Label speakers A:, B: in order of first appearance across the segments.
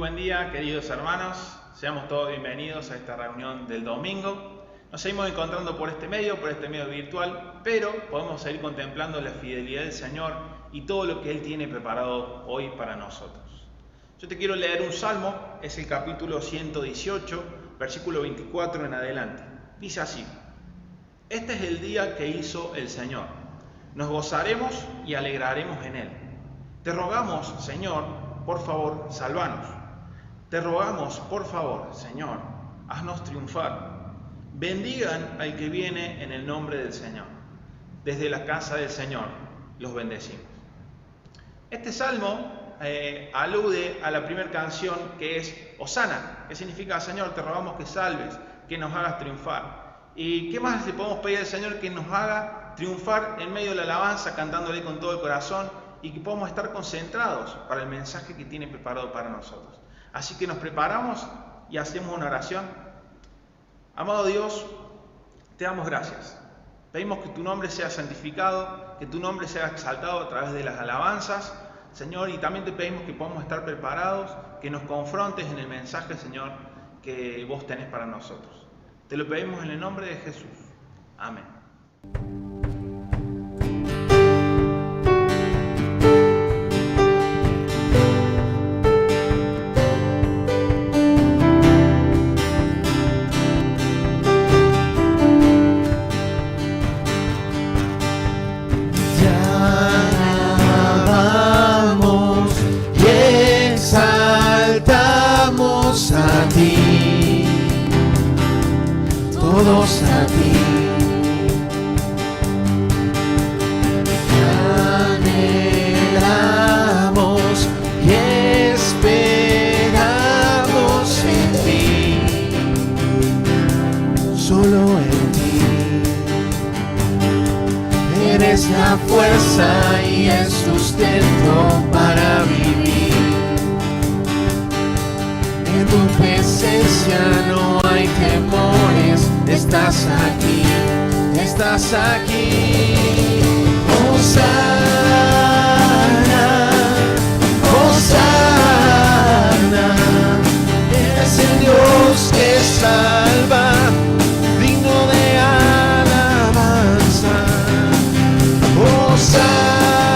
A: buen día, queridos hermanos. Seamos todos bienvenidos a esta reunión del domingo. Nos seguimos encontrando por este medio virtual, pero podemos seguir contemplando la fidelidad del Señor y todo lo que Él tiene preparado hoy para nosotros. Yo te quiero leer un salmo, es el capítulo 118, versículo 24 en adelante. Dice así: Este es el día que hizo el Señor. Nos gozaremos y alegraremos en Él. Te rogamos, Señor, por favor, sálvanos. Te rogamos, por favor, Señor, haznos triunfar. Bendigan al que viene en el nombre del Señor. Desde la casa del Señor los bendecimos. Este salmo alude a la primera canción, que es Hosana, que significa: Señor, te rogamos que salves, que nos hagas triunfar. ¿Y qué más le podemos pedir al Señor? Que nos haga triunfar en medio de la alabanza, cantándole con todo el corazón, y que podamos estar concentrados para el mensaje que tiene preparado para nosotros. Así que nos preparamos y hacemos una oración. Amado Dios, te damos gracias. Pedimos que tu nombre sea santificado, que tu nombre sea exaltado a través de las alabanzas, Señor, y también te pedimos que podamos estar preparados, que nos confrontes en el mensaje, Señor, que vos tenés para nosotros. Te lo pedimos en el nombre de Jesús. Amén.
B: Todos a ti, anhelamos y esperamos en ti, solo en ti. Eres la fuerza y el sustento para vivir. En tu presencia no hay temores. Estás aquí, estás aquí. Hosana, Hosana. Eres el Dios que salva, digno de alabanza. Hosana,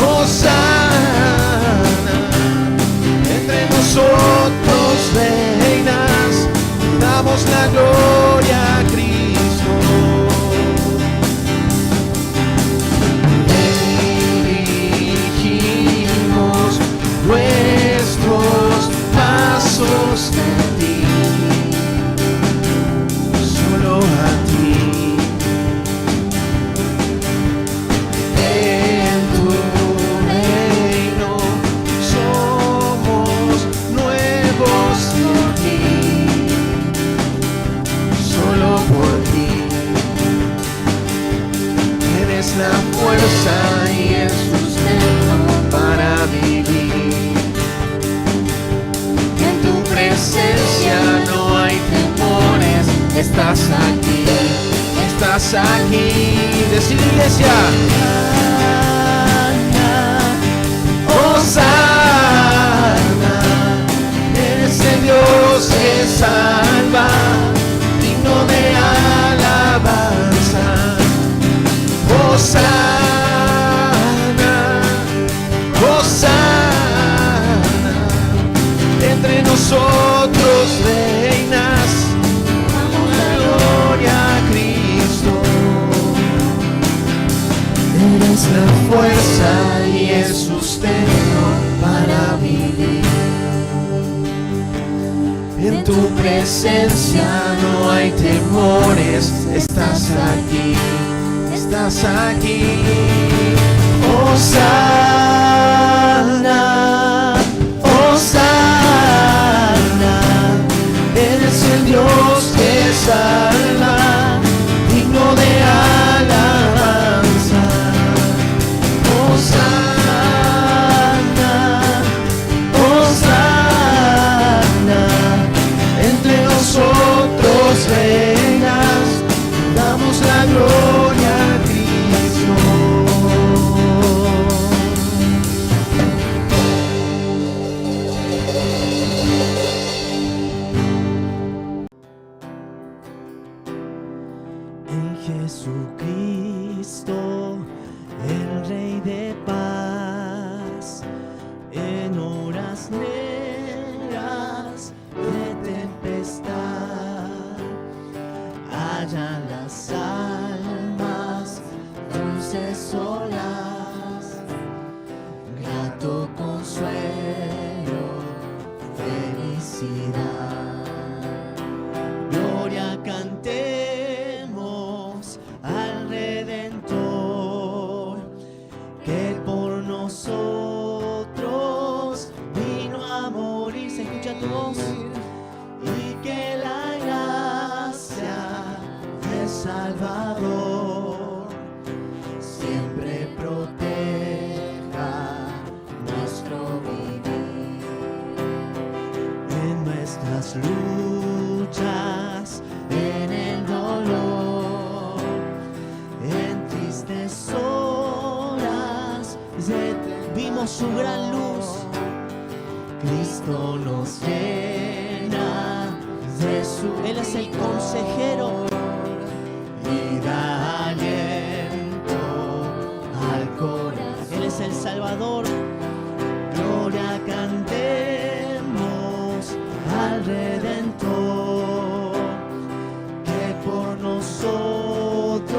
B: Hosana. Entre nosotros reinas, damos la gloria a Cristo. Dirigimos nuestros pasos en ti, solo a ti. En tu reino somos nuevos en ti, solo por ti. Eres la fuerza y el sustento para vivir. En tu presencia no hay temores. Estás aquí, estás aquí. Decid, iglesia. Hosana, eres el Dios que salva, digno de alabanza. Hosana, Hosana. Entre nosotros reinas, damos la gloria a Cristo. Eres la fuerza y el sustento para vivir. En tu presencia no hay temores. Estás aquí, estás aquí. Hosana, Hosana. Eres el Dios que salva, digno de alabanza. Hosana, Hosana. Entre nosotros reinas, damos la gloria a Cristo. En Jesucristo, el Rey de paz, en horas negras de tempestad, hallan las almas dulces olas, grato consuelo, felicidad. Gloria cantemos al Redentor, que por nosotros vino a morir. ¿Se escucha tu voz? Y que la gracia del Salvador siempre proteja nuestro vivir. En nuestras luchas, en el dolor, en tristes horas, vimos su gran luz. Cristo nos llena de su... Él es el consejero y da aliento al corazón. Él es el Salvador. Gloria cantemos al Redentor, que por nosotros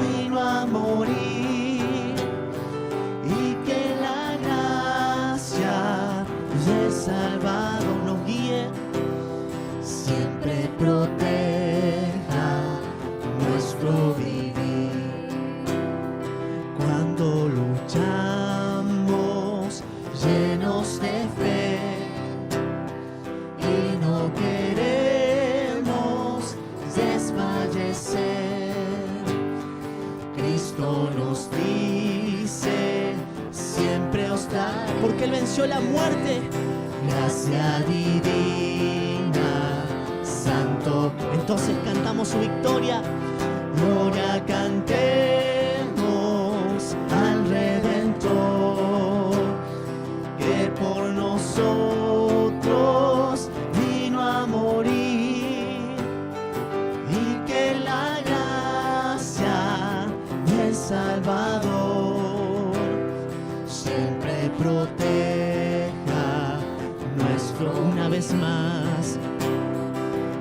B: vino a morir, y que la gracia del Salvador nos guíe, siempre proteja nuestro vivir. Cuando luchamos llenos de fe y no queremos desfallecer, Cristo nos dice siempre os daré, porque Él venció la muerte. Gracia divina, santo. Entonces cantamos su victoria. Gloria cantemos al Redentor, que por nosotros vino a morir, y que la gracia del Salvador siempre proteja nuestro. Una vez más,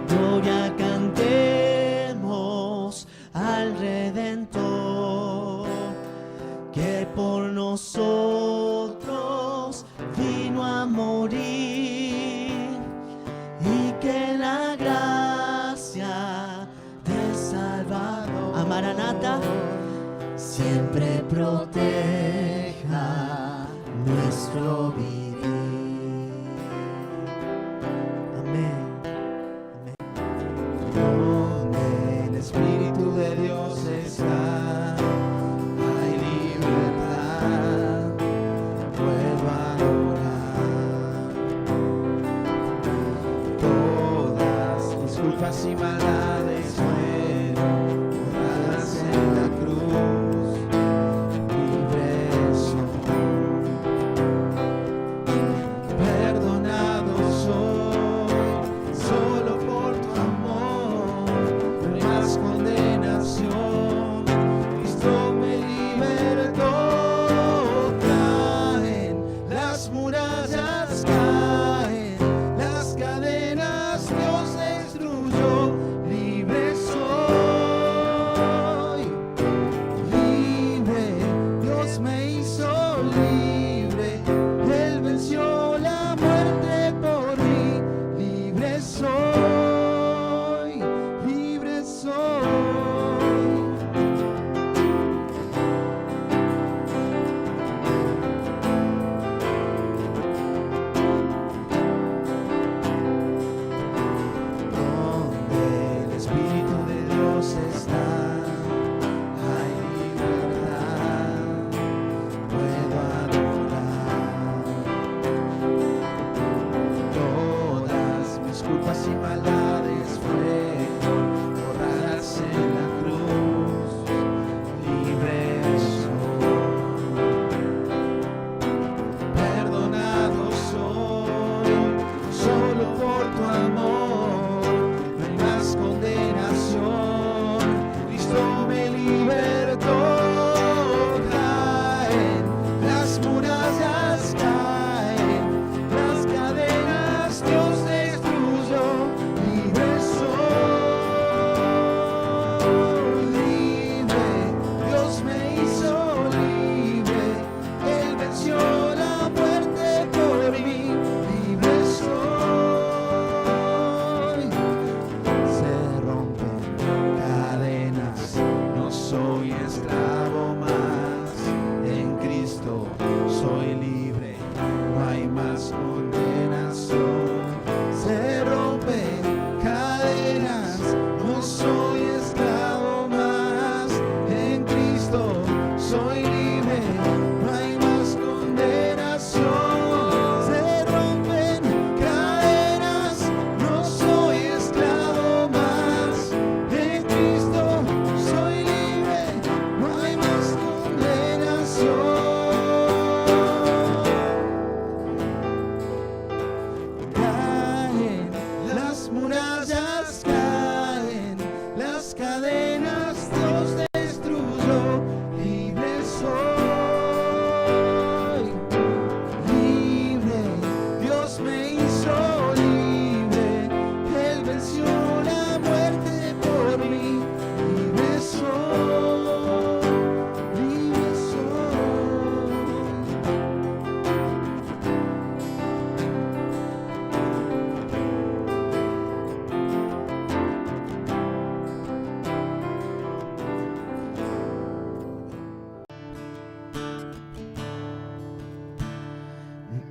B: gloria cantemos al Redentor, que por nosotros vino a morir, y que la gracia del Salvador, a Maranata, siempre proteja nuestro vivir. Amén.
C: Donde el Espíritu de Dios está, hay libertad. Puedo adorar. Todas mis culpas y maldades fueron borradas en la cruz. Libre soy.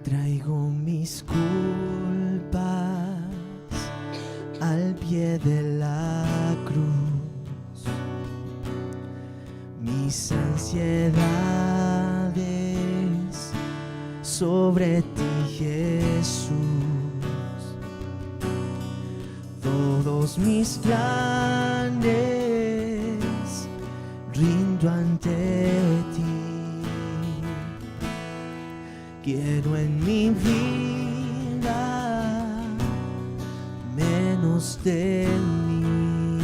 B: Traigo mis culpas al pie de la cruz, mis ansiedades sobre ti, Jesús. Todos mis planes rindo ante ti. Quiero en mi vida menos de mí.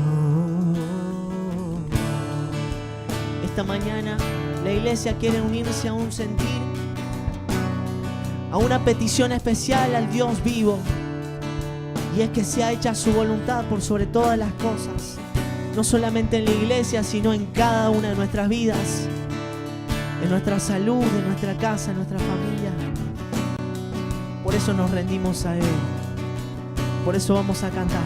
B: Oh. Esta mañana la iglesia quiere unirse a un sentir, a una petición especial al Dios vivo, y es que sea hecha su voluntad por sobre todas las cosas, no solamente en la iglesia, sino en cada una de nuestras vidas, en nuestra salud, en nuestra casa, en nuestra familia. Por eso nos rendimos a Él. Por eso vamos a cantar.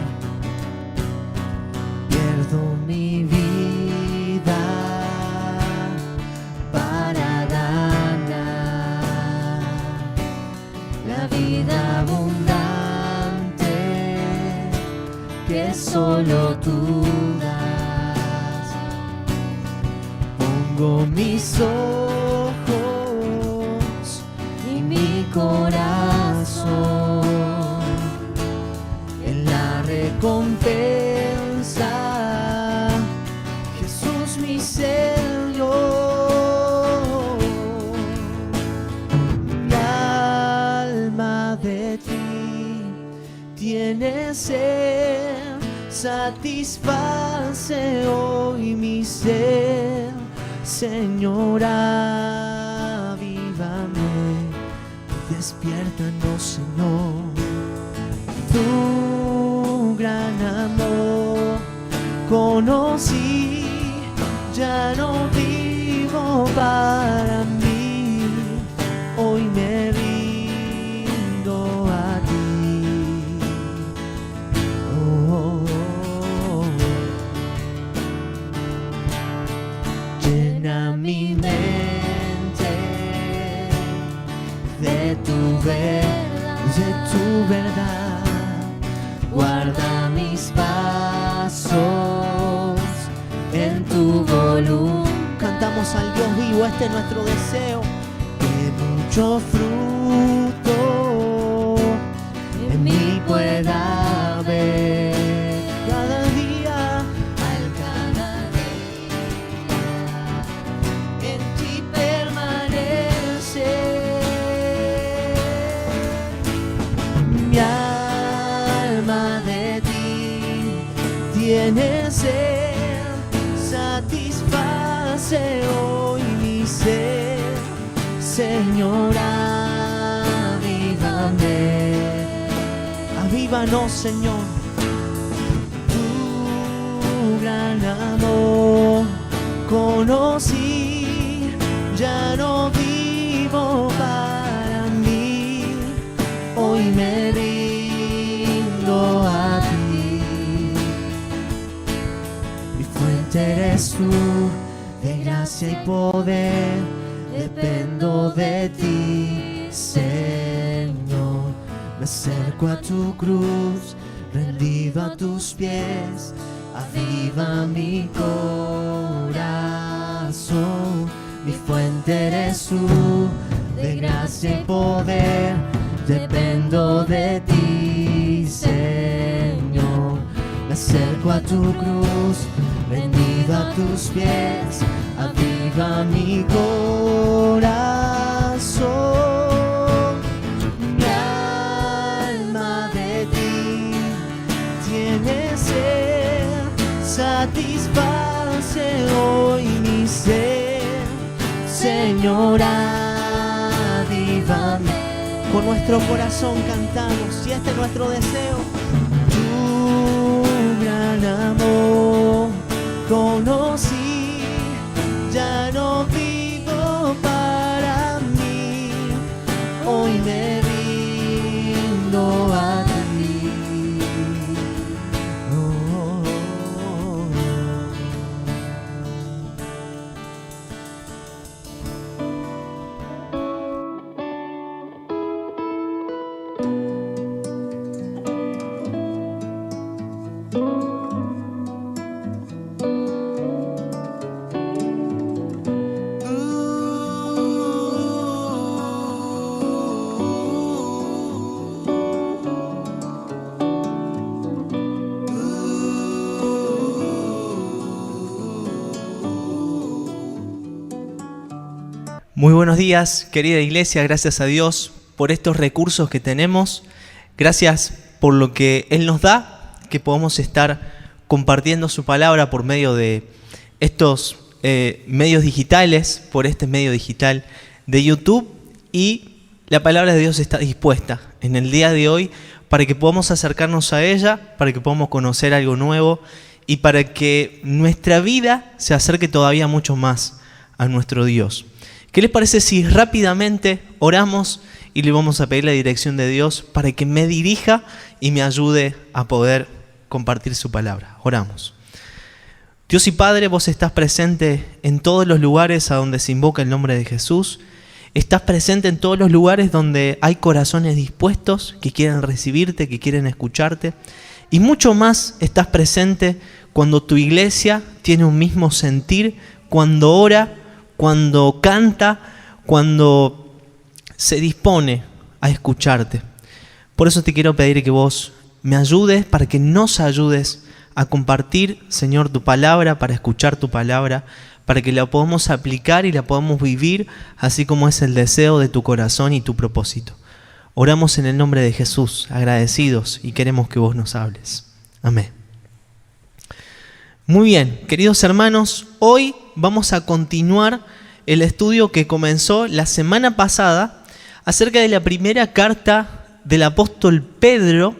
B: Pierdo mi vida para ganar la vida abundante que solo tú das. Pongo mis ojos y mi corazón en la recompensa, Jesús mi Señor. Mi alma de ti tiene sed, satisface hoy mi ser. Señor, avívame, despiértanos, Señor. Tu gran amor conocí, ya no vivo para mí, hoy me rindo a ti. Oh, oh, oh. Llena mi mente de tu verdad, guarda mis pasos en tu voluntad. Cantamos al Dios vivo, este es nuestro deseo, que mucho fruto en mí pueda haber. Cada día, al cada día, en ti permanecer. Mi alma de ti tiene sed, satisface hoy mi ser. Señor, avívame, avívanos, Señor. Tu gran amor conocí, ya no vivo para mí, hoy me rindo a ti. Mi fuente eres tú, de gracia y poder, dependo de ti, Señor. Me acerco a tu cruz, rendido a tus pies, aviva mi corazón. Mi fuente eres tú, de gracia y poder, dependo de ti, Señor. Me acerco a tu cruz, rendido a tus pies, aviva mi corazón. Mi alma de ti tiene sed, satisface hoy mi ser. Señor, avívame. Con nuestro corazón cantamos, y este es nuestro deseo. Tu gran amor conocí, ya no vivo para mí, hoy me rindo a ti. Oh, oh, oh. Muy buenos días, querida iglesia. Gracias a Dios por estos recursos que tenemos. Gracias por lo que Él nos da, que podamos estar compartiendo su palabra por medio de estos medios digitales, por este medio digital de YouTube. Y la palabra de Dios está dispuesta en el día de hoy para que podamos acercarnos a ella, para que podamos conocer algo nuevo y para que nuestra vida se acerque todavía mucho más a nuestro Dios. ¿Qué les parece si rápidamente oramos y le vamos a pedir la dirección de Dios para que me dirija y me ayude a poder compartir su palabra? Oramos. Dios y Padre, vos estás presente en todos los lugares a donde se invoca el nombre de Jesús. Estás presente en todos los lugares donde hay corazones dispuestos que quieren recibirte, que quieren escucharte. Y mucho más estás presente cuando tu iglesia tiene un mismo sentir, cuando ora, cuando canta, cuando se dispone a escucharte. Por eso te quiero pedir que vos me ayudes, para que nos ayudes a compartir, Señor, tu palabra, para escuchar tu palabra, para que la podamos aplicar y la podamos vivir, así como es el deseo de tu corazón y tu propósito. Oramos en el nombre de Jesús, agradecidos, y queremos que vos nos hables. Amén. Muy bien, queridos hermanos, hoy vamos a continuar el estudio que comenzó la semana pasada acerca de la primera carta del apóstol Pedro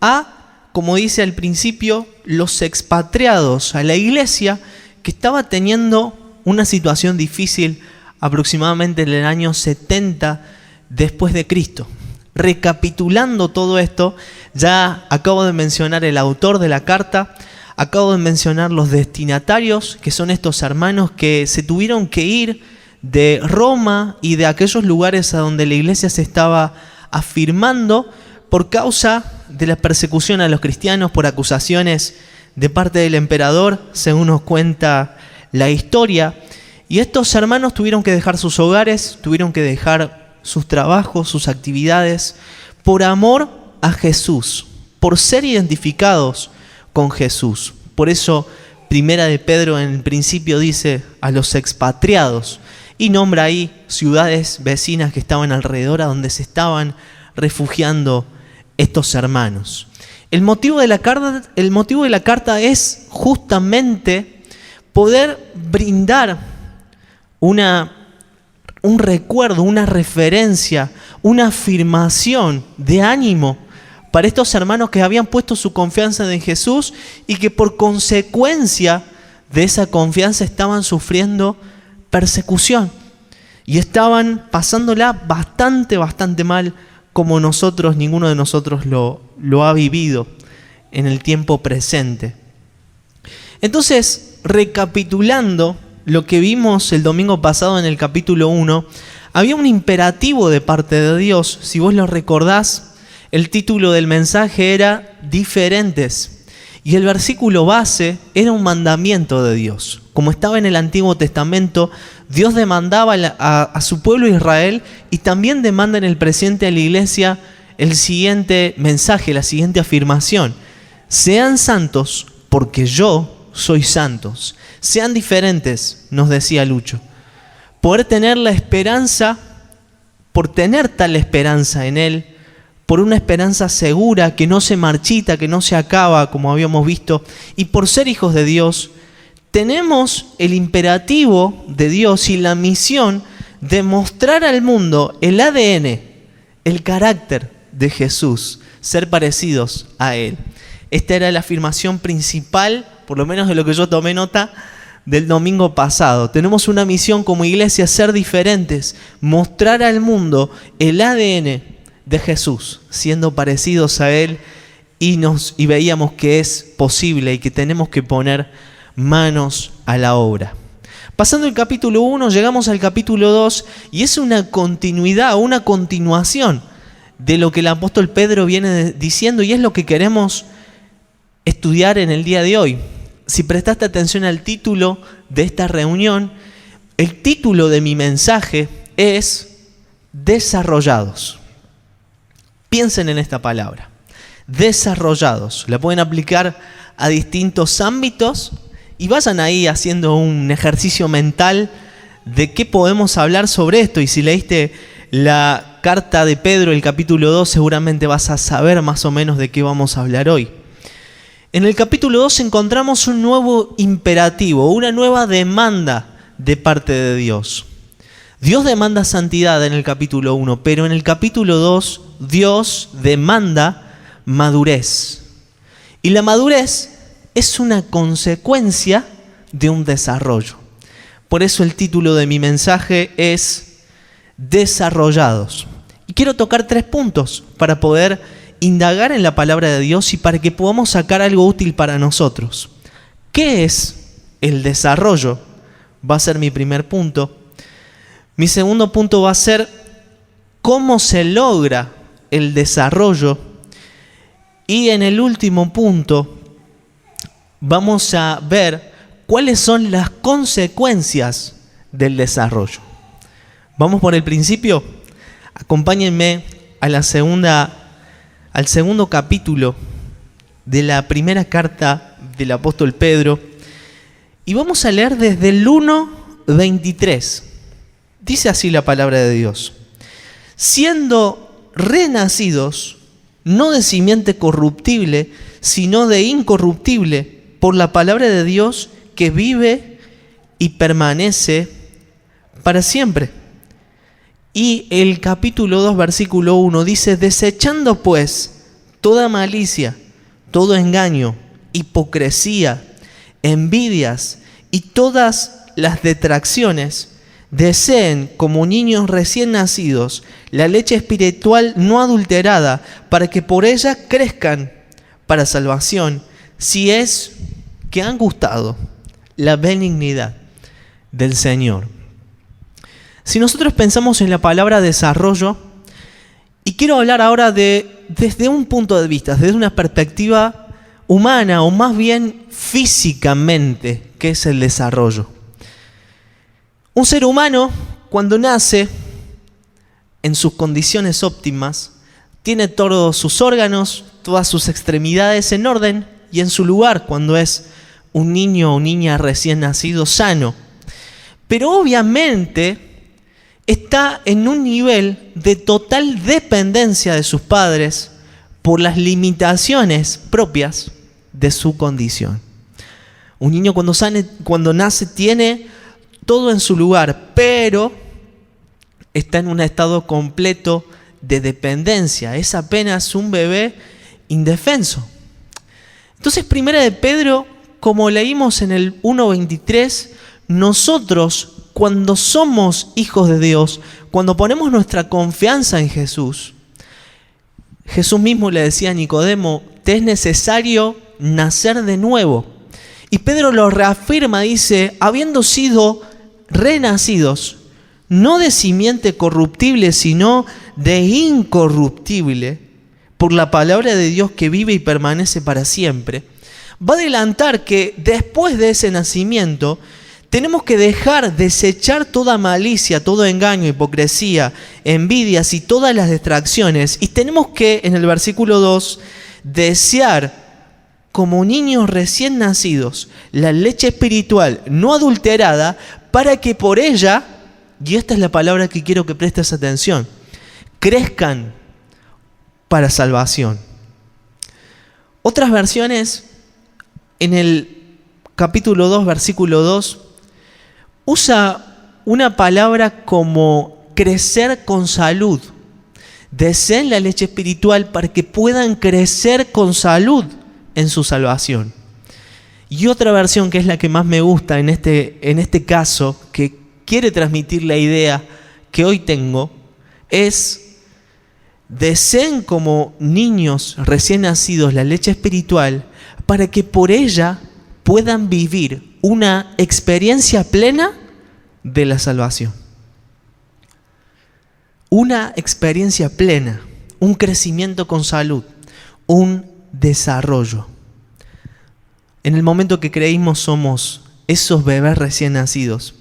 B: a, como dice al principio, los expatriados, a la iglesia que estaba teniendo una situación difícil aproximadamente en el año 70 después de Cristo. Recapitulando todo esto, ya acabo de mencionar el autor de la carta. Acabo de mencionar los destinatarios, que son estos hermanos que se tuvieron que ir de Roma y de aquellos lugares a donde la iglesia se estaba afirmando por causa de la persecución a los cristianos, por acusaciones de parte del emperador, según nos cuenta la historia. Y estos hermanos tuvieron que dejar sus hogares, tuvieron que dejar sus trabajos, sus actividades, por amor a Jesús, por ser identificados con Jesús. Por eso Primera de Pedro en el principio dice a los expatriados y nombra ahí ciudades vecinas que estaban alrededor a donde se estaban refugiando estos hermanos. El motivo de la carta es justamente poder brindar un recuerdo, una referencia, una afirmación de ánimo para estos hermanos que habían puesto su confianza en Jesús y que por consecuencia de esa confianza estaban sufriendo persecución y estaban pasándola bastante mal, como ninguno de nosotros lo ha vivido en el tiempo presente. Entonces, recapitulando lo que vimos el domingo pasado en el capítulo 1, había un imperativo de parte de Dios. Si vos lo recordás, el título del mensaje era Diferentes, y el versículo base era un mandamiento de Dios. Como estaba en el Antiguo Testamento, Dios demandaba a su pueblo Israel y también demanda en el presente a la iglesia el siguiente mensaje, la siguiente afirmación: sean santos porque yo soy santos. Sean diferentes, nos decía Lucho. Poder tener la esperanza, por tener tal esperanza en Él, por una esperanza segura que no se marchita, que no se acaba, como habíamos visto, y por ser hijos de Dios, tenemos el imperativo de Dios y la misión de mostrar al mundo el ADN, el carácter de Jesús, ser parecidos a Él. Esta era la afirmación principal, por lo menos de lo que yo tomé nota, del domingo pasado. Tenemos una misión como iglesia, ser diferentes, mostrar al mundo el ADN de Jesús, siendo parecidos a Él, y veíamos que es posible y que tenemos que poner manos a la obra. Pasando el capítulo 1, llegamos al capítulo 2 y es una continuidad, una continuación de lo que el apóstol Pedro viene diciendo, y es lo que queremos estudiar en el día de hoy. Si prestaste atención al título de esta reunión, el título de mi mensaje es Desarrollados. Piensen en esta palabra, desarrollados. La pueden aplicar a distintos ámbitos y vayan ahí haciendo un ejercicio mental de qué podemos hablar sobre esto. Y si leíste la carta de Pedro, el capítulo 2, seguramente vas a saber más o menos de qué vamos a hablar hoy. En el capítulo 2 encontramos un nuevo imperativo, una nueva demanda de parte de Dios. Dios demanda santidad en el capítulo 1, pero en el capítulo 2 Dios demanda madurez. Y la madurez es una consecuencia de un desarrollo. Por eso el título de mi mensaje es Desarrollados. Y quiero tocar 3 puntos para poder indagar en la palabra de Dios y para que podamos sacar algo útil para nosotros. ¿Qué es el desarrollo? Va a ser mi primer punto. Mi segundo punto va a ser cómo se logra el desarrollo. Y en el último punto vamos a ver cuáles son las consecuencias del desarrollo. Vamos por el principio. Acompáñenme a al segundo capítulo de la primera carta del apóstol Pedro. Y vamos a leer desde el 1:23. Dice así la palabra de Dios. Siendo renacidos, no de simiente corruptible, sino de incorruptible, por la palabra de Dios que vive y permanece para siempre. Y el capítulo 2, versículo 1 dice, desechando pues toda malicia, todo engaño, hipocresía, envidias y todas las detracciones, deseen como niños recién nacidos la leche espiritual no adulterada, para que por ella crezcan para salvación, si es que han gustado la benignidad del Señor. Si nosotros pensamos en la palabra desarrollo, y quiero hablar ahora desde un punto de vista, desde una perspectiva humana, o más bien físicamente, que es el desarrollo. Un ser humano, cuando nace en sus condiciones óptimas, tiene todos sus órganos, todas sus extremidades en orden y en su lugar cuando es un niño o niña recién nacido sano. Pero obviamente está en un nivel de total dependencia de sus padres por las limitaciones propias de su condición. Un niño cuando nace tiene todo en su lugar, pero está en un estado completo de dependencia. Es apenas un bebé indefenso. Entonces, primera de Pedro, como leímos en el 1:23, nosotros, cuando somos hijos de Dios, cuando ponemos nuestra confianza en Jesús, Jesús mismo le decía a Nicodemo, te es necesario nacer de nuevo. Y Pedro lo reafirma, dice, habiendo sido renacidos, no de simiente corruptible, sino de incorruptible, por la palabra de Dios que vive y permanece para siempre. Va a adelantar que después de ese nacimiento, tenemos que desechar toda malicia, todo engaño, hipocresía, envidias y todas las distracciones. Y tenemos que, en el versículo 2, desear como niños recién nacidos la leche espiritual no adulterada, para que por ella, y esta es la palabra que quiero que prestes atención, crezcan para salvación. Otras versiones, en el capítulo 2, versículo 2, usa una palabra como crecer con salud. Deseen la leche espiritual para que puedan crecer con salud en su salvación. Y otra versión, que es la que más me gusta en este caso, que quiere transmitir la idea que hoy tengo, es deseen como niños recién nacidos la leche espiritual para que por ella puedan vivir una experiencia plena de la salvación. Una experiencia plena, un crecimiento con salud, un desarrollo. En el momento que creímos somos esos bebés recién nacidos.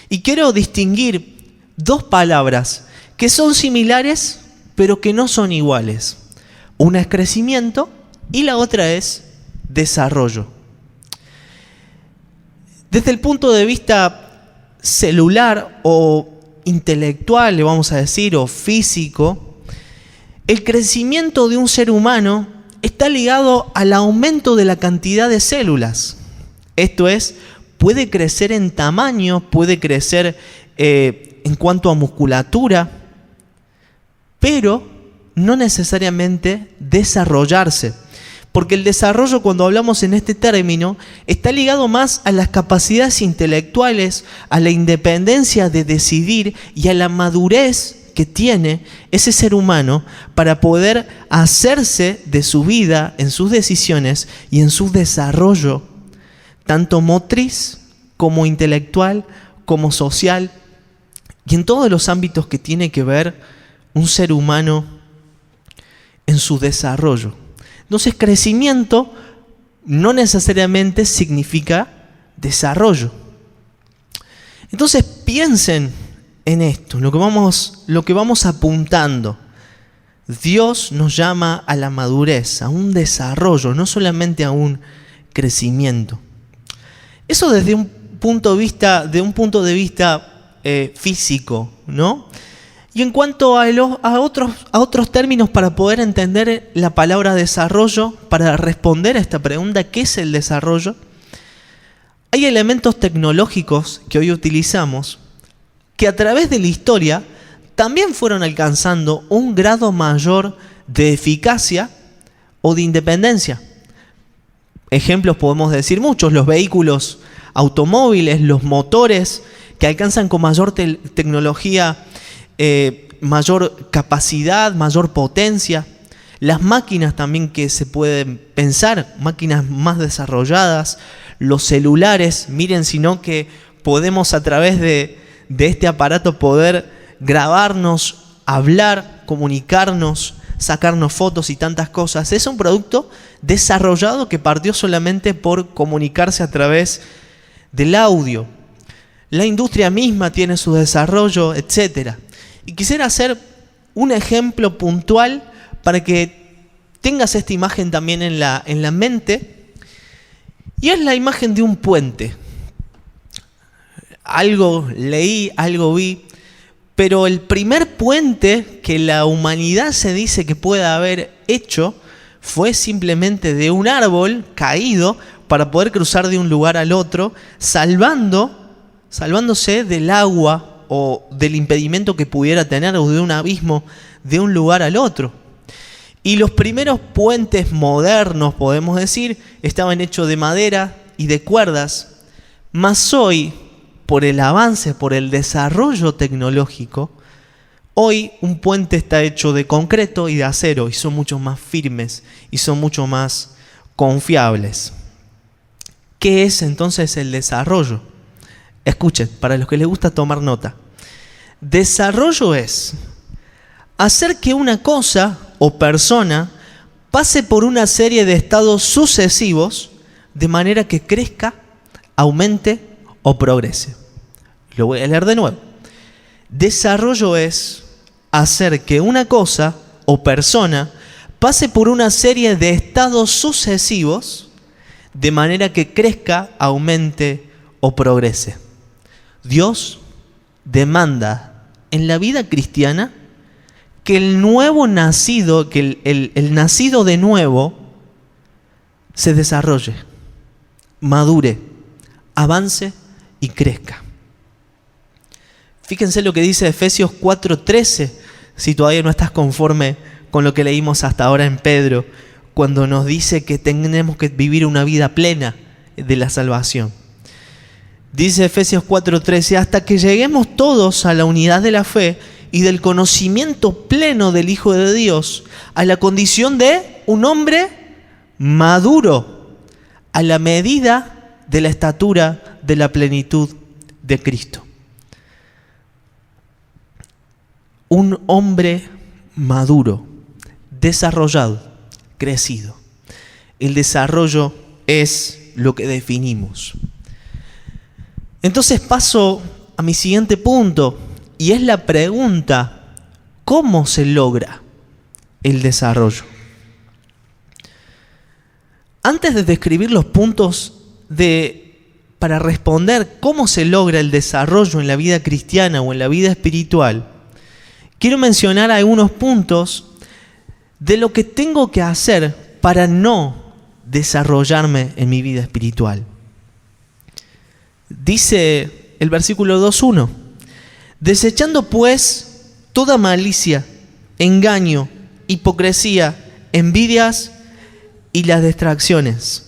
B: Y quiero distinguir 2 palabras que son similares, pero que no son iguales. Una es crecimiento y la otra es desarrollo. Desde el punto de vista celular o intelectual, le vamos a decir, o físico, el crecimiento de un ser humano está ligado al aumento de la cantidad de células. Esto es, puede crecer en tamaño, puede crecer en cuanto a musculatura, pero no necesariamente desarrollarse. Porque el desarrollo, cuando hablamos en este término, está ligado más a las capacidades intelectuales, a la independencia de decidir y a la madurez que tiene ese ser humano para poder hacerse de su vida, en sus decisiones y en su desarrollo, tanto motriz como intelectual, como social, y en todos los ámbitos que tiene que ver un ser humano en su desarrollo. Entonces, crecimiento no necesariamente significa desarrollo. Entonces, piensen en esto, lo que vamos apuntando. Dios nos llama a la madurez, a un desarrollo, no solamente a un crecimiento. Eso desde un punto de vista físico, ¿no? Y en cuanto a otros términos para poder entender la palabra desarrollo, para responder a esta pregunta, ¿qué es el desarrollo? Hay elementos tecnológicos que hoy utilizamos que a través de la historia también fueron alcanzando un grado mayor de eficacia o de independencia. Ejemplos podemos decir muchos: los vehículos automóviles, los motores que alcanzan con mayor tecnología, mayor capacidad, mayor potencia. Las máquinas también que se pueden pensar, máquinas más desarrolladas, los celulares, miren, sino que podemos a través de este aparato poder grabarnos, hablar, comunicarnos, sacarnos fotos y tantas cosas. Es un producto desarrollado que partió solamente por comunicarse a través del audio. La industria misma tiene su desarrollo, etc. Y quisiera hacer un ejemplo puntual para que tengas esta imagen también en la mente. Y es la imagen de un puente. Algo leí, algo vi, pero el primer puente que la humanidad se dice que pueda haber hecho fue simplemente de un árbol caído para poder cruzar de un lugar al otro, salvándose del agua o del impedimento que pudiera tener, o de un abismo de un lugar al otro. Y los primeros puentes modernos, podemos decir, estaban hechos de madera y de cuerdas, mas hoy, por el avance, por el desarrollo tecnológico, hoy un puente está hecho de concreto y de acero, y son mucho más firmes y son mucho más confiables. ¿Qué es entonces el desarrollo? Escuchen, para los que les gusta tomar nota. Desarrollo es hacer que una cosa o persona pase por una serie de estados sucesivos de manera que crezca, aumente o progrese. Lo voy a leer de nuevo. Desarrollo es hacer que una cosa o persona pase por una serie de estados sucesivos de manera que crezca, aumente o progrese. Dios demanda en la vida cristiana que el nuevo nacido, que el nacido de nuevo, se desarrolle, madure, avance y crezca. Fíjense lo que dice Efesios 4:13, si todavía no estás conforme con lo que leímos hasta ahora en Pedro, cuando nos dice que tenemos que vivir una vida plena de la salvación. Dice Efesios 4:13, hasta que lleguemos todos a la unidad de la fe y del conocimiento pleno del Hijo de Dios, a la condición de un hombre maduro, a la medida de la estatura de la plenitud de Cristo. Un hombre maduro, desarrollado, crecido. El desarrollo es lo que definimos. Entonces paso a mi siguiente punto, y es la pregunta: ¿cómo se logra el desarrollo? Antes de describir los puntos de para responder cómo se logra el desarrollo en la vida cristiana o en la vida espiritual, quiero mencionar algunos puntos de lo que tengo que hacer para no desarrollarme en mi vida espiritual. Dice el versículo 2:1: desechando pues toda malicia, engaño, hipocresía, envidias y las distracciones.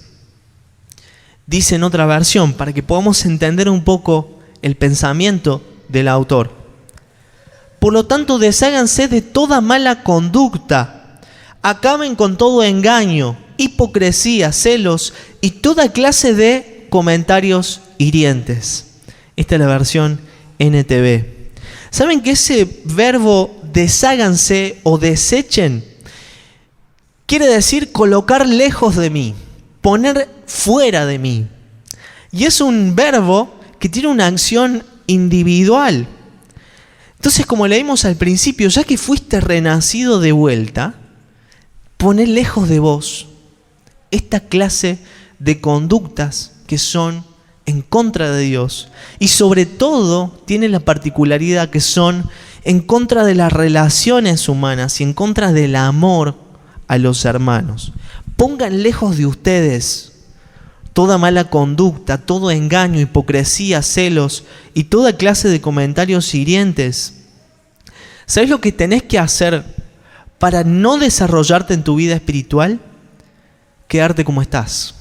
B: Dice en otra versión, para que podamos entender un poco el pensamiento del autor: por lo tanto, desháganse de toda mala conducta, acaben con todo engaño, hipocresía, celos y toda clase de comentarios hirientes. Esta es la versión NTV. ¿Saben que ese verbo desháganse o desechen quiere decir colocar lejos de mí, poner fuera de mí? Y es un verbo que tiene una acción individual. Entonces, como leímos al principio, ya que fuiste renacido de vuelta, poné lejos de vos esta clase de conductas que son en contra de Dios, y sobre todo tiene la particularidad que son en contra de las relaciones humanas y en contra del amor a los hermanos. Pongan lejos de ustedes toda mala conducta, todo engaño, hipocresía, celos y toda clase de comentarios hirientes. ¿Sabes lo que tenés que hacer para no desarrollarte en tu vida espiritual? Quedarte como estás.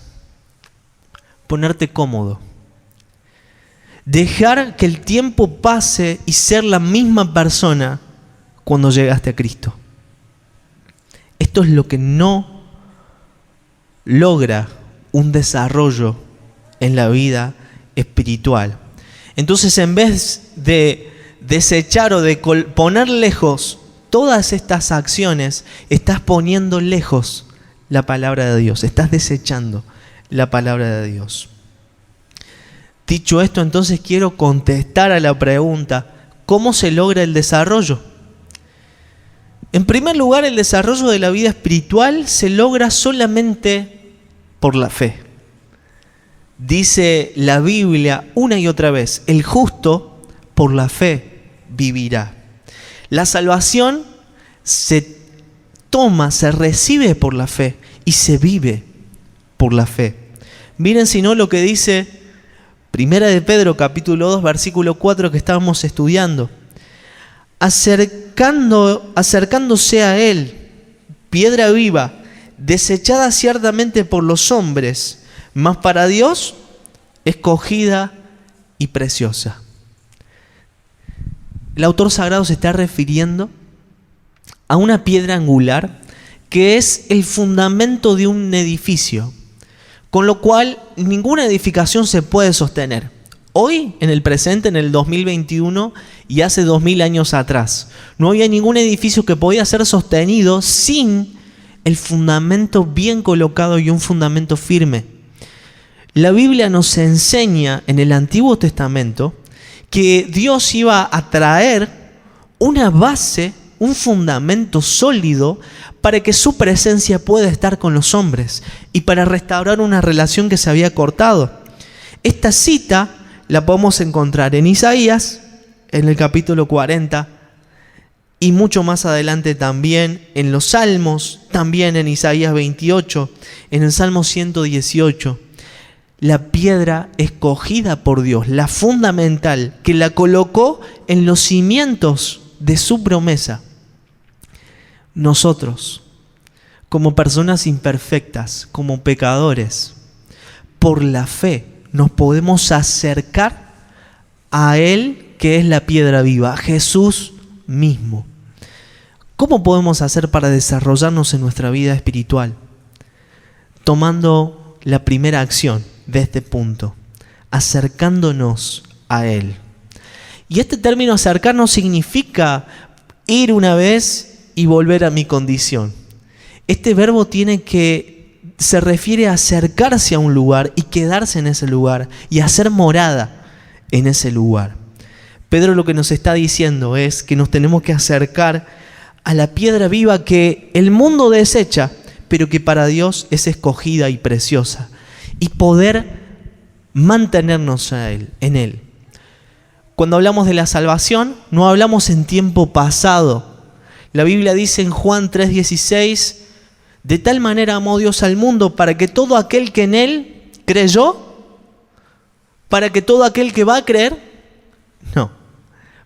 B: Ponerte cómodo. Dejar que el tiempo pase y ser la misma persona cuando llegaste a Cristo. Esto es lo que no logra un desarrollo en la vida espiritual. Entonces, en vez de desechar o de poner lejos todas estas acciones, estás poniendo lejos la palabra de Dios, estás desechando la palabra de Dios. Dicho esto, entonces quiero contestar a la pregunta: ¿cómo se logra el desarrollo? En primer lugar, el desarrollo de la vida espiritual se logra solamente por la fe. Dice la Biblia una y otra vez: el justo por la fe vivirá. La salvación se toma, se recibe por la fe y se vive por la fe. Miren si no lo que dice Primera de Pedro capítulo 2 versículo 4 que estábamos estudiando: acercándose a él, piedra viva, desechada ciertamente por los hombres, mas para Dios escogida y preciosa. El autor sagrado se está refiriendo a una piedra angular que es el fundamento de un edificio, con lo cual ninguna edificación se puede sostener. Hoy, en el presente, en el 2021 y hace 2000 años atrás, no había ningún edificio que podía ser sostenido sin el fundamento bien colocado y un fundamento firme. La Biblia nos enseña en el Antiguo Testamento que Dios iba a traer una base, un fundamento sólido para que su presencia pueda estar con los hombres y para restaurar una relación que se había cortado. Esta cita la podemos encontrar en Isaías, en el capítulo 40, y mucho más adelante también en los Salmos, también en Isaías 28, en el Salmo 118. La piedra escogida por Dios, la fundamental, que la colocó en los cimientos de su promesa. Nosotros, como personas imperfectas, como pecadores, por la fe nos podemos acercar a Él, que es la piedra viva, a Jesús mismo. ¿Cómo podemos hacer para desarrollarnos en nuestra vida espiritual? Tomando la primera acción de este punto, acercándonos a Él. Y este término acercarnos significa ir una vez y volver a mi condición. Este verbo se refiere a acercarse a un lugar y quedarse en ese lugar y hacer morada en ese lugar. Pedro lo que nos está diciendo es que nos tenemos que acercar a la piedra viva que el mundo desecha, pero que para Dios es escogida y preciosa. Y poder mantenernos en Él. Cuando hablamos de la salvación, no hablamos en tiempo pasado. La Biblia dice en Juan 3:16, de tal manera amó Dios al mundo para que todo aquel que en Él creyó, para que todo aquel que va a creer, no,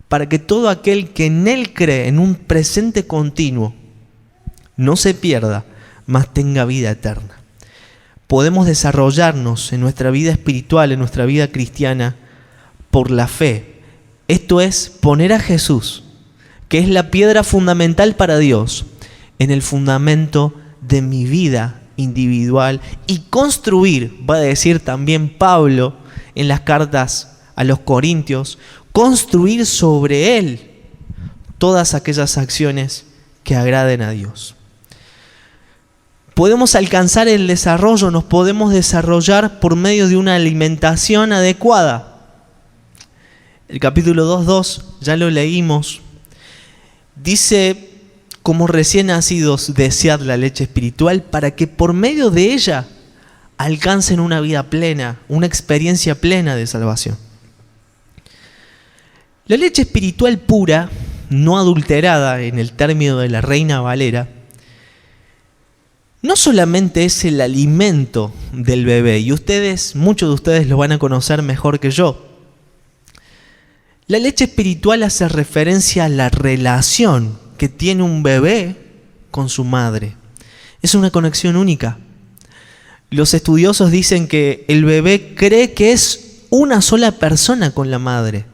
B: para que todo aquel que en Él cree en un presente continuo, no se pierda, mas tenga vida eterna. Podemos desarrollarnos en nuestra vida espiritual, en nuestra vida cristiana, por la fe. Esto es poner a Jesús, que es la piedra fundamental para Dios, en el fundamento de mi vida individual y construir, va a decir también Pablo en las cartas a los Corintios, construir sobre Él todas aquellas acciones que agraden a Dios. Podemos alcanzar el desarrollo, nos podemos desarrollar por medio de una alimentación adecuada. El capítulo 2:2, ya lo leímos, dice, como recién nacidos, desead la leche espiritual para que por medio de ella alcancen una vida plena, una experiencia plena de salvación. La leche espiritual pura, no adulterada en el término de la Reina Valera, no solamente es el alimento del bebé, y muchos de ustedes lo van a conocer mejor que yo. La leche espiritual hace referencia a la relación que tiene un bebé con su madre. Es una conexión única. Los estudiosos dicen que el bebé cree que es una sola persona con la madre,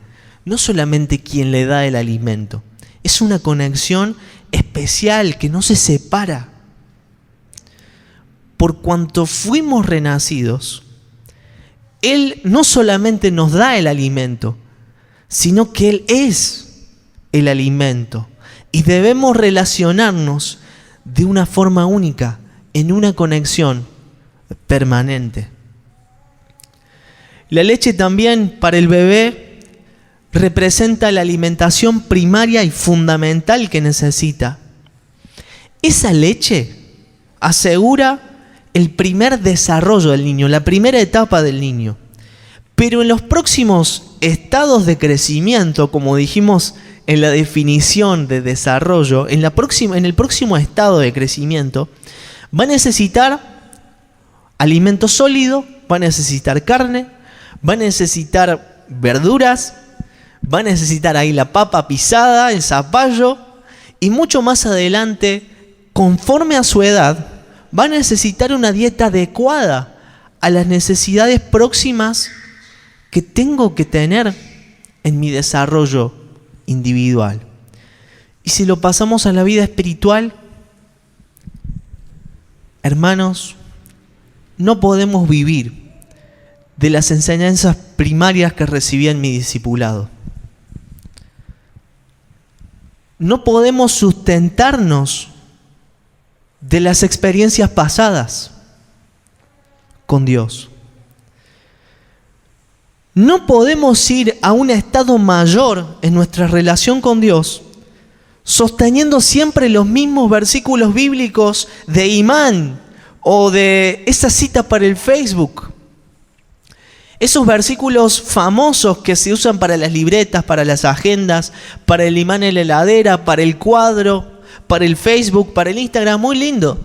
B: no solamente quien le da el alimento. Es una conexión especial que no se separa. Por cuanto fuimos renacidos, Él no solamente nos da el alimento, sino que Él es el alimento. Y debemos relacionarnos de una forma única, en una conexión permanente. La leche también para el bebé representa la alimentación primaria y fundamental que necesita. Esa leche asegura el primer desarrollo del niño, la primera etapa del niño. Pero en los próximos estados de crecimiento, como dijimos en la definición de desarrollo, en el próximo estado de crecimiento, va a necesitar alimento sólido, va a necesitar carne, va a necesitar verduras, va a necesitar ahí la papa pisada, el zapallo, y mucho más adelante, conforme a su edad, va a necesitar una dieta adecuada a las necesidades próximas que tengo que tener en mi desarrollo individual. Y si lo pasamos a la vida espiritual, hermanos, no podemos vivir de las enseñanzas primarias que recibí en mi discipulado. No podemos sustentarnos de las experiencias pasadas con Dios. No podemos ir a un estado mayor en nuestra relación con Dios sosteniendo siempre los mismos versículos bíblicos de imán o de esa cita para el Facebook. Esos versículos famosos que se usan para las libretas, para las agendas, para el imán en la heladera, para el cuadro, para el Facebook, para el Instagram, muy lindo.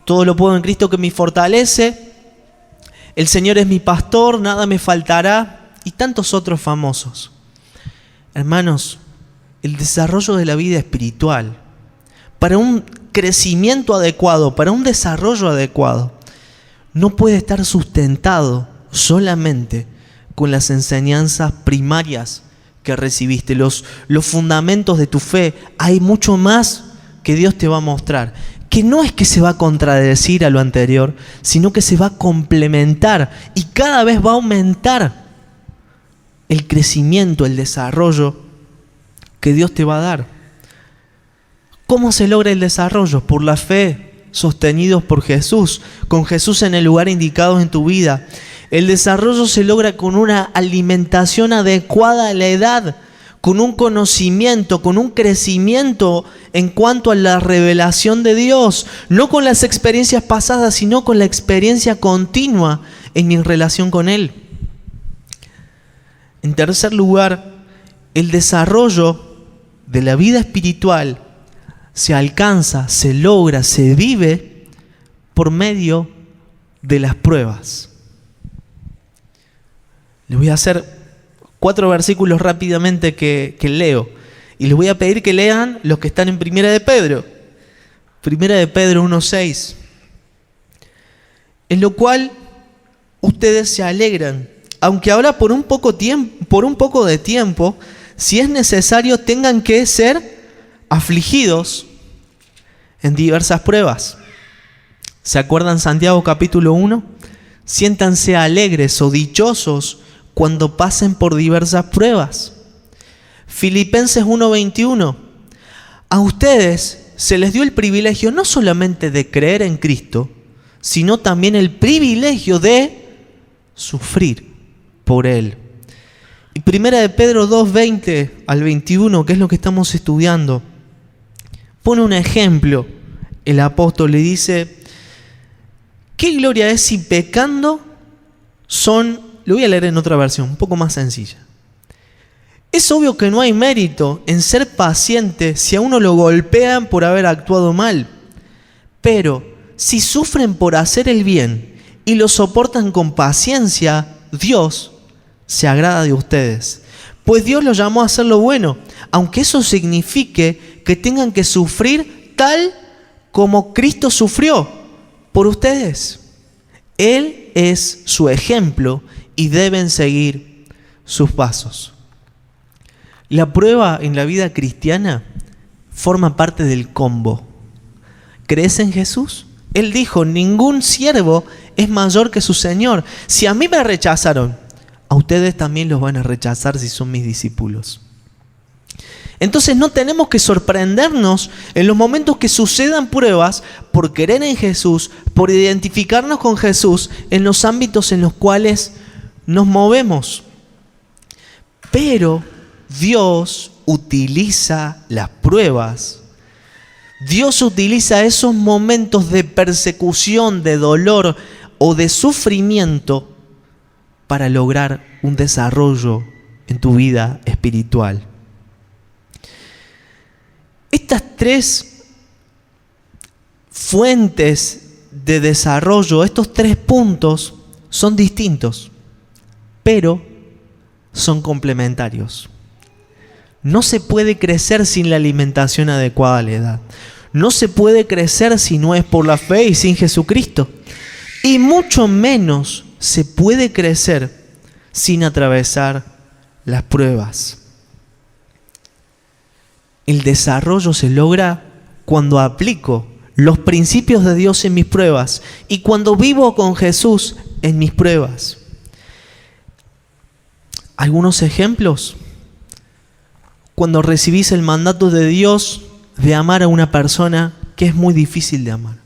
B: Todo lo puedo en Cristo que me fortalece. El Señor es mi pastor, nada me faltará. Y tantos otros famosos. Hermanos, el desarrollo de la vida espiritual, para un crecimiento adecuado, para un desarrollo adecuado, no puede estar sustentado solamente con las enseñanzas primarias que recibiste, los fundamentos de tu fe. Hay mucho más que Dios te va a mostrar, que no es que se va a contradecir a lo anterior, sino que se va a complementar y cada vez va a aumentar el crecimiento, el desarrollo que Dios te va a dar. ¿Cómo se logra el desarrollo? Por la fe, sostenidos por Jesús, con Jesús en el lugar indicado en tu vida. El desarrollo se logra con una alimentación adecuada a la edad, con un conocimiento, con un crecimiento en cuanto a la revelación de Dios, no con las experiencias pasadas, sino con la experiencia continua en mi relación con Él. En tercer lugar, el desarrollo de la vida espiritual se alcanza, se logra, se vive por medio de las pruebas. Les voy a hacer 4 versículos rápidamente que leo. Y les voy a pedir que lean los que están en Primera de Pedro. Primera de Pedro 1:6. En lo cual ustedes se alegran, aunque ahora por un poco de tiempo, si es necesario, tengan que ser afligidos en diversas pruebas. ¿Se acuerdan Santiago capítulo 1? Siéntanse alegres o dichosos cuando pasen por diversas pruebas. Filipenses 1:21. A ustedes se les dio el privilegio no solamente de creer en Cristo, sino también el privilegio de sufrir por Él. Y Primera de Pedro 2:20 al 21, que es lo que estamos estudiando, pone un ejemplo. El apóstol le dice: ¿qué gloria es si pecando son? Lo voy a leer en otra versión, un poco más sencilla. Es obvio que no hay mérito en ser paciente si a uno lo golpean por haber actuado mal. Pero si sufren por hacer el bien y lo soportan con paciencia, Dios se agrada de ustedes. Pues Dios los llamó a hacer lo bueno, aunque eso signifique que tengan que sufrir tal como Cristo sufrió por ustedes. Él es su ejemplo y deben seguir sus pasos. La prueba en la vida cristiana forma parte del combo. ¿Crees en Jesús? Él dijo: ningún siervo es mayor que su Señor. Si a mí me rechazaron, a ustedes también los van a rechazar si son mis discípulos. Entonces no tenemos que sorprendernos en los momentos que sucedan pruebas por querer en Jesús, por identificarnos con Jesús en los ámbitos en los cuales nos movemos. Pero Dios utiliza las pruebas. Dios utiliza esos momentos de persecución, de dolor o de sufrimiento para lograr un desarrollo en tu vida espiritual. Estas 3 fuentes de desarrollo, estos 3 puntos son distintos, pero son complementarios. No se puede crecer sin la alimentación adecuada a la edad. No se puede crecer si no es por la fe y sin Jesucristo. Y mucho menos se puede crecer sin atravesar las pruebas. El desarrollo se logra cuando aplico los principios de Dios en mis pruebas y cuando vivo con Jesús en mis pruebas. Algunos ejemplos. Cuando recibís el mandato de Dios de amar a una persona que es muy difícil de amar.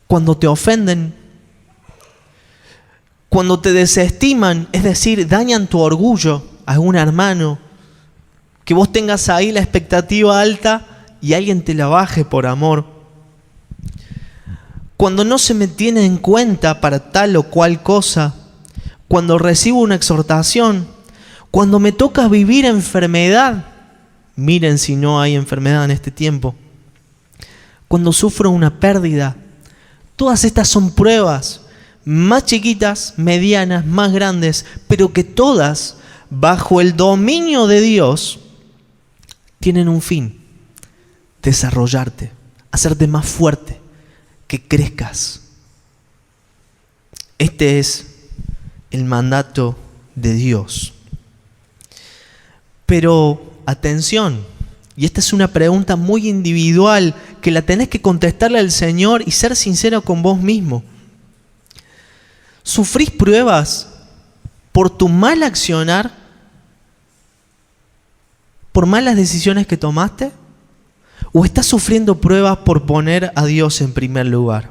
B: Cuando te ofenden. Cuando te desestiman, es decir, dañan tu orgullo a un hermano. Que vos tengas ahí la expectativa alta y alguien te la baje por amor. Cuando no se me tiene en cuenta para tal o cual cosa. Cuando recibo una exhortación. Cuando me toca vivir enfermedad. Miren si no hay enfermedad en este tiempo. Cuando sufro una pérdida. Todas estas son pruebas. Más chiquitas, medianas, más grandes. Pero que todas, bajo el dominio de Dios, tienen un fin. Desarrollarte. Hacerte más fuerte. Que crezcas. Este es el mandato de Dios. Pero atención, y esta es una pregunta muy individual que la tenés que contestarle al Señor y ser sincero con vos mismo. ¿Sufrís pruebas por tu mal accionar? ¿Por malas decisiones que tomaste? ¿O estás sufriendo pruebas por poner a Dios en primer lugar?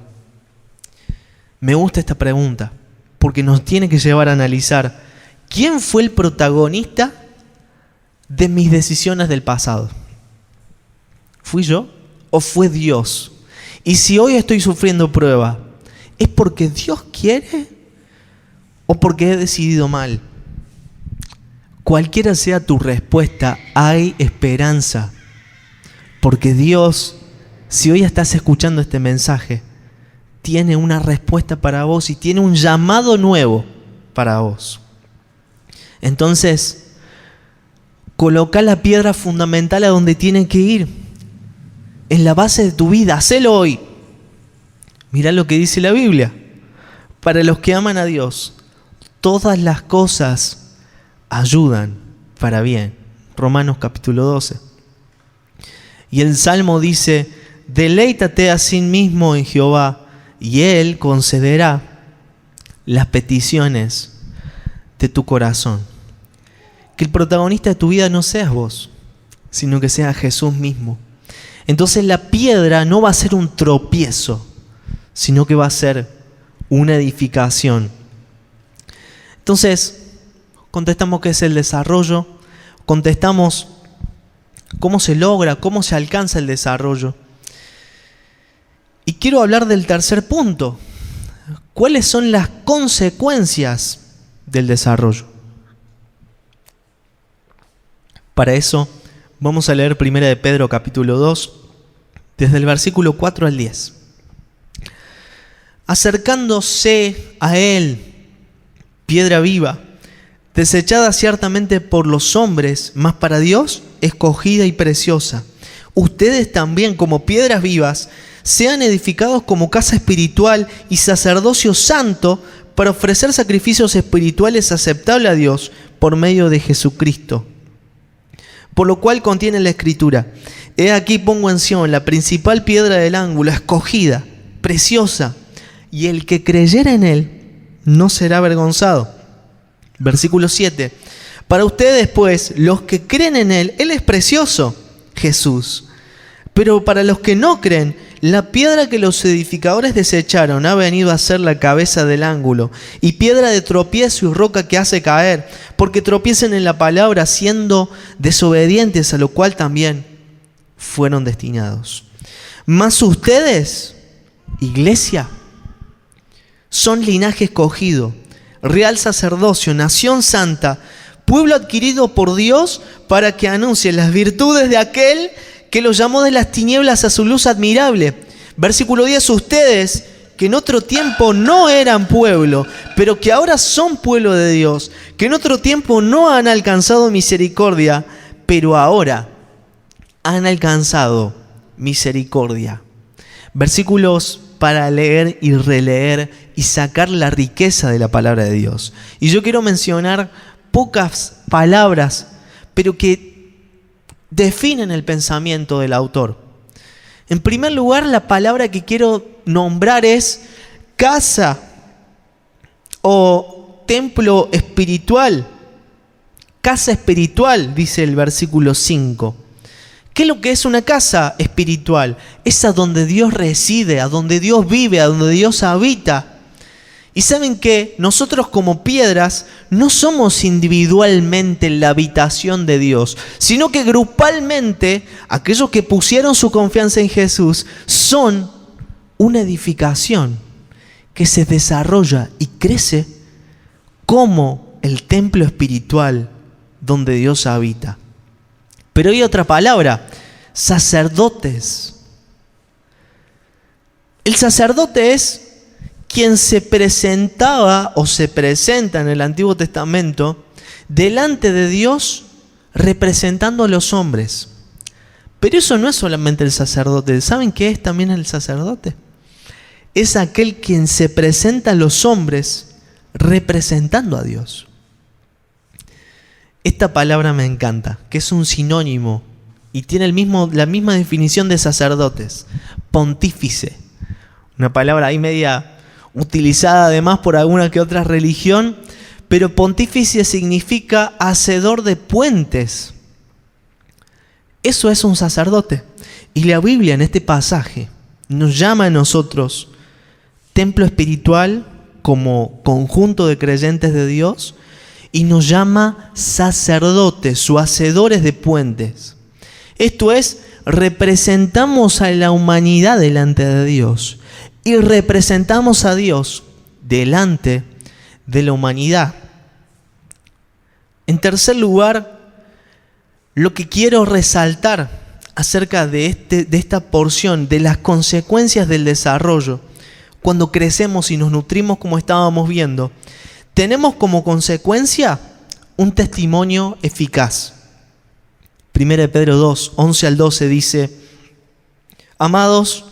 B: Me gusta esta pregunta porque nos tiene que llevar a analizar ¿quién fue el protagonista de mis decisiones del pasado? ¿Fui yo o fue Dios? Y si hoy estoy sufriendo prueba, ¿es porque Dios quiere o porque he decidido mal? cualquiera sea tu respuesta, hay esperanza. Porque Dios, si hoy estás escuchando este mensaje, tiene una respuesta para vos y tiene un llamado nuevo para vos. Entonces, coloca la piedra fundamental a donde tiene que ir. En la base de tu vida, hacelo hoy. Mirá lo que dice la Biblia. Para los que aman a Dios, todas las cosas ayudan para bien. Romanos capítulo 12. Y el Salmo dice: deleítate a sí mismo en Jehová, y Él concederá las peticiones de tu corazón. Que el protagonista de tu vida no seas vos, sino que sea Jesús mismo. Entonces la piedra no va a ser un tropiezo, sino que va a ser una edificación. Entonces, contestamos qué es el desarrollo, contestamos cómo se logra, cómo se alcanza el desarrollo. Y quiero hablar del tercer punto. ¿Cuáles son las consecuencias del desarrollo? Para eso vamos a leer 1 de Pedro capítulo 2, desde el versículo 4 al 10. Acercándose a él, piedra viva, desechada ciertamente por los hombres, mas para Dios escogida y preciosa. Ustedes también, como piedras vivas, sean edificados como casa espiritual y sacerdocio santo para ofrecer sacrificios espirituales aceptables a Dios por medio de Jesucristo. Por lo cual contiene la Escritura: he aquí pongo en Sión la principal piedra del ángulo, escogida, preciosa, y el que creyera en él no será avergonzado. Versículo 7. Para ustedes, pues, los que creen en él es precioso, Jesús. Pero para los que no creen, la piedra que los edificadores desecharon ha venido a ser la cabeza del ángulo, y piedra de tropiezo y roca que hace caer, porque tropiezan en la palabra, siendo desobedientes, a lo cual también fueron destinados. Mas ustedes, iglesia, son linaje escogido, real sacerdocio, nación santa, pueblo adquirido por Dios, para que anuncie las virtudes de aquel que los llamó de las tinieblas a su luz admirable. Versículo 10, ustedes que en otro tiempo no eran pueblo, pero que ahora son pueblo de Dios, que en otro tiempo no han alcanzado misericordia, pero ahora han alcanzado misericordia. Versículos para leer y releer y sacar la riqueza de la palabra de Dios. Y yo quiero mencionar pocas palabras, pero que definen el pensamiento del autor. En primer lugar, la palabra que quiero nombrar es casa o templo espiritual. Casa espiritual, dice el versículo 5. ¿Qué es lo que es una casa espiritual? Es a donde Dios reside, a donde Dios vive, a donde Dios habita. Y saben que nosotros como piedras no somos individualmente la habitación de Dios, sino que grupalmente aquellos que pusieron su confianza en Jesús son una edificación que se desarrolla y crece como el templo espiritual donde Dios habita. Pero hay otra palabra: sacerdotes. El sacerdote es quien se presentaba o se presenta en el Antiguo Testamento delante de Dios representando a los hombres. Pero eso no es solamente el sacerdote. ¿Saben qué es también el sacerdote? Es aquel quien se presenta a los hombres representando a Dios. Esta palabra me encanta, que es un sinónimo y tiene la misma definición de sacerdotes: pontífice. Una palabra ahí media utilizada además por alguna que otra religión, pero pontífice significa hacedor de puentes. Eso es un sacerdote. Y la Biblia en este pasaje nos llama a nosotros templo espiritual como conjunto de creyentes de Dios, y nos llama sacerdotes o hacedores de puentes. Esto es, representamos a la humanidad delante de Dios y representamos a Dios delante de la humanidad. En tercer lugar, lo que quiero resaltar acerca de esta porción, de las consecuencias del desarrollo, cuando crecemos y nos nutrimos como estábamos viendo, tenemos como consecuencia un testimonio eficaz. 1 Pedro 2, 11 al 12 dice: Amados,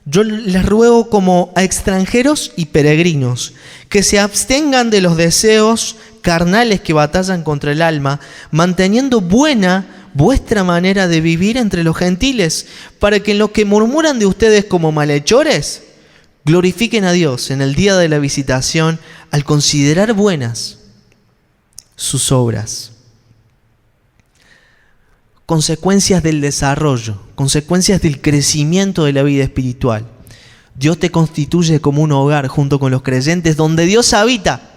B: yo les ruego como a extranjeros y peregrinos que se abstengan de los deseos carnales que batallan contra el alma, manteniendo buena vuestra manera de vivir entre los gentiles, para que en los que murmuran de ustedes como malhechores, glorifiquen a Dios en el día de la visitación al considerar buenas sus obras. Consecuencias del desarrollo, consecuencias del crecimiento de la vida espiritual. Dios te constituye como un hogar junto con los creyentes donde Dios habita.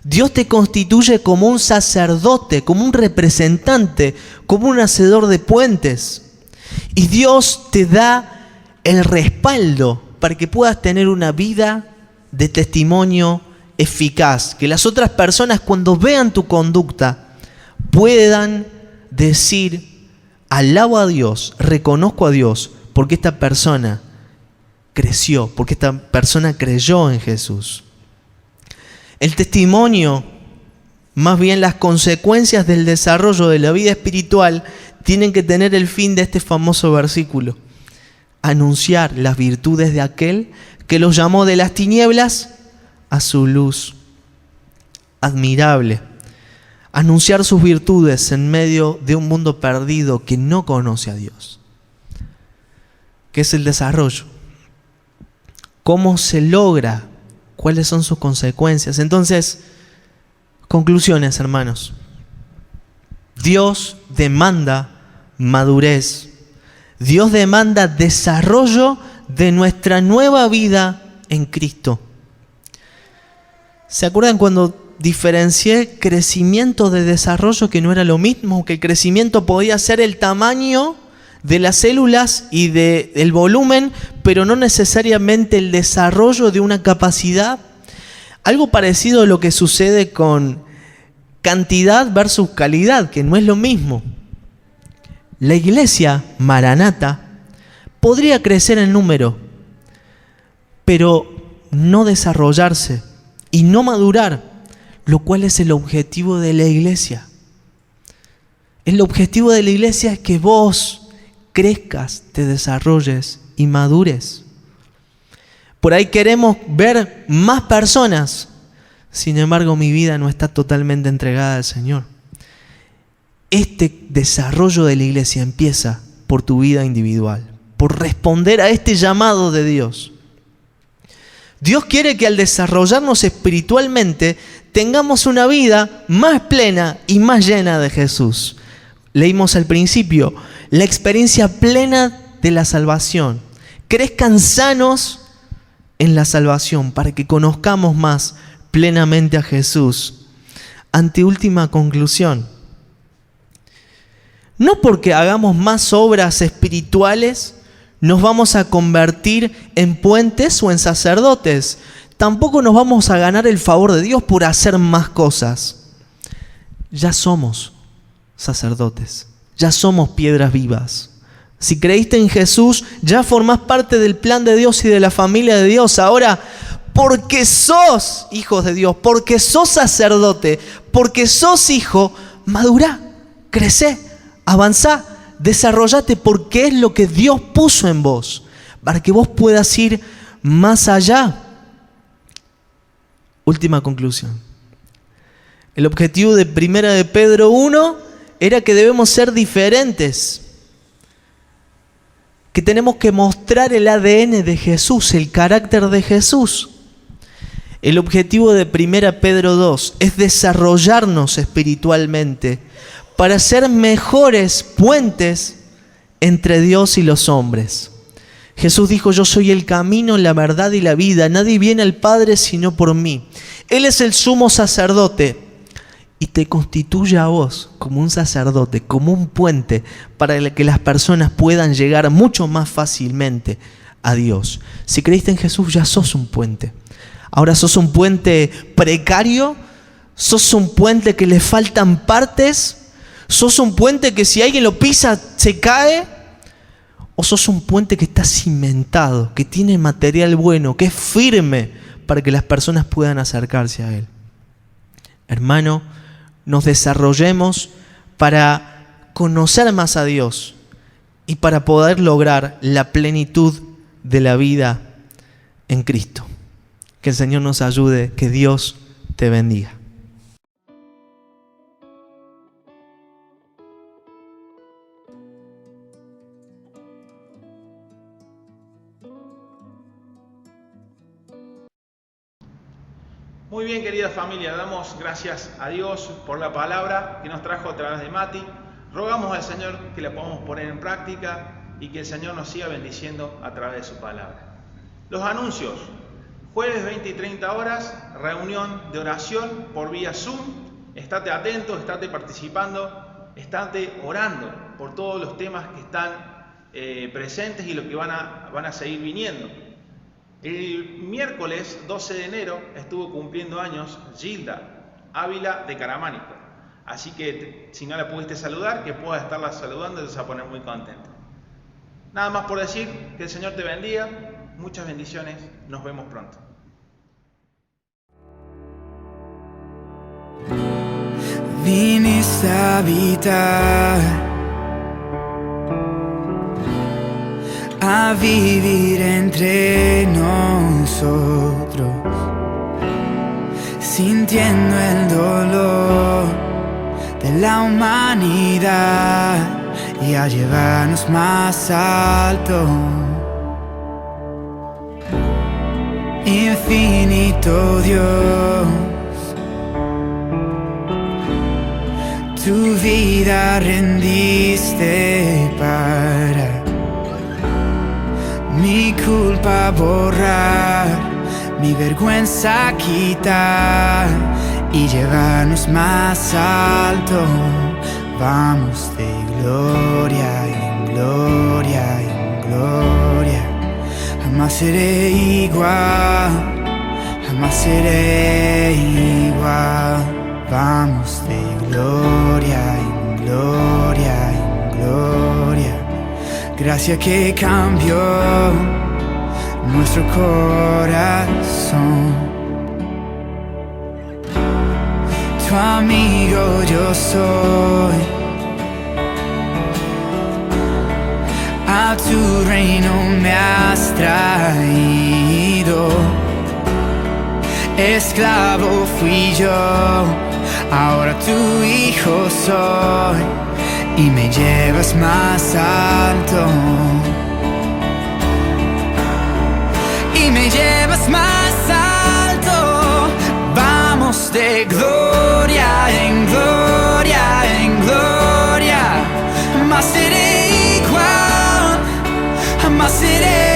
B: Dios te constituye como un sacerdote, como un representante, como un hacedor de puentes. Y Dios te da el respaldo para que puedas tener una vida de testimonio eficaz. Que las otras personas, cuando vean tu conducta, puedan decir: alabo a Dios, reconozco a Dios, porque esta persona creció, porque esta persona creyó en Jesús. El testimonio, más bien las consecuencias del desarrollo de la vida espiritual, tienen que tener el fin de este famoso versículo: anunciar las virtudes de aquel que los llamó de las tinieblas a su luz admirable. Anunciar sus virtudes en medio de un mundo perdido que no conoce a Dios. ¿Qué es el desarrollo? ¿Cómo se logra? ¿Cuáles son sus consecuencias? Entonces, conclusiones, hermanos. Dios demanda madurez. Dios demanda desarrollo de nuestra nueva vida en Cristo. ¿Se acuerdan cuando diferencié crecimiento de desarrollo, que no era lo mismo? Que el crecimiento podía ser el tamaño de las células y del volumen, pero no necesariamente el desarrollo de una capacidad. Algo parecido a lo que sucede con cantidad versus calidad, que no es lo mismo. La iglesia Maranata podría crecer en número, pero no desarrollarse y no madurar, lo cual es el objetivo de la iglesia. El objetivo de la iglesia es que vos crezcas, te desarrolles y madures. Por ahí queremos ver más personas, sin embargo mi vida no está totalmente entregada al Señor. Este desarrollo de la iglesia empieza por tu vida individual, por responder a este llamado de Dios. Dios quiere que al desarrollarnos espiritualmente tengamos una vida más plena y más llena de Jesús. Leímos al principio la experiencia plena de la salvación. Crezcan sanos en la salvación para que conozcamos más plenamente a Jesús. Anteúltima conclusión. No porque hagamos más obras espirituales nos vamos a convertir en puentes o en sacerdotes. Tampoco nos vamos a ganar el favor de Dios por hacer más cosas. Ya somos sacerdotes, ya somos piedras vivas. Si creíste en Jesús, ya formás parte del plan de Dios y de la familia de Dios. Ahora, porque sos hijos de Dios, porque sos sacerdote, porque sos hijo, madurá, crecé, avanzá, desarrollate, porque es lo que Dios puso en vos, para que vos puedas ir más allá. Última conclusión. El objetivo de 1 de Pedro 1 era que debemos ser diferentes, que tenemos que mostrar el ADN de Jesús, el carácter de Jesús. El objetivo de 1 Pedro 2 es desarrollarnos espiritualmente para ser mejores puentes entre Dios y los hombres. Jesús dijo: yo soy el camino, la verdad y la vida. Nadie viene al Padre sino por mí. Él es el sumo sacerdote y te constituye a vos como un sacerdote, como un puente para que las personas puedan llegar mucho más fácilmente a Dios. Si creíste en Jesús, ya sos un puente. Ahora sos un puente precario ¿Sos un puente que le faltan partes? ¿Sos un puente que si alguien lo pisa se cae? ¿O sos un puente que está cimentado, que tiene material bueno, que es firme para que las personas puedan acercarse a él? Hermano, nos desarrollemos para conocer más a Dios y para poder lograr la plenitud de la vida en Cristo. Que el Señor nos ayude, que Dios te bendiga.
A: Muy bien, querida familia, damos gracias a Dios por la palabra que nos trajo a través de Mati. Rogamos al Señor que la podamos poner en práctica y que el Señor nos siga bendiciendo a través de su palabra. Los anuncios: jueves 20 y 30 horas, reunión de oración por vía Zoom. Estate atento, estate participando, estate orando por todos los temas que están presentes y los que van a seguir viniendo. El miércoles 12 de enero estuvo cumpliendo años Gilda Ávila de Caramánico. Así que si no la pudiste saludar, que puedas estarla saludando, te vas a poner muy contento. Nada más por decir, que el Señor te bendiga, muchas bendiciones, nos vemos pronto.
D: Viniste a habitar, a vivir entre nosotros, sintiendo el dolor de la humanidad y a llevarnos más alto. Infinito Dios, tu vida rendiste para mi culpa borrar, mi vergüenza quitar y llevarnos más alto. Vamos de gloria en gloria en gloria. Jamás seré igual, jamás seré igual. Vamos de gloria en gloria en gloria. Gracia que cambió nuestro corazón. Tu amigo yo soy, a tu reino me has traído. Esclavo fui yo, ahora tu hijo soy y me llevas más alto. Y me llevas más alto. Vamos de gloria en gloria en gloria. Jamás seré igual, jamás seré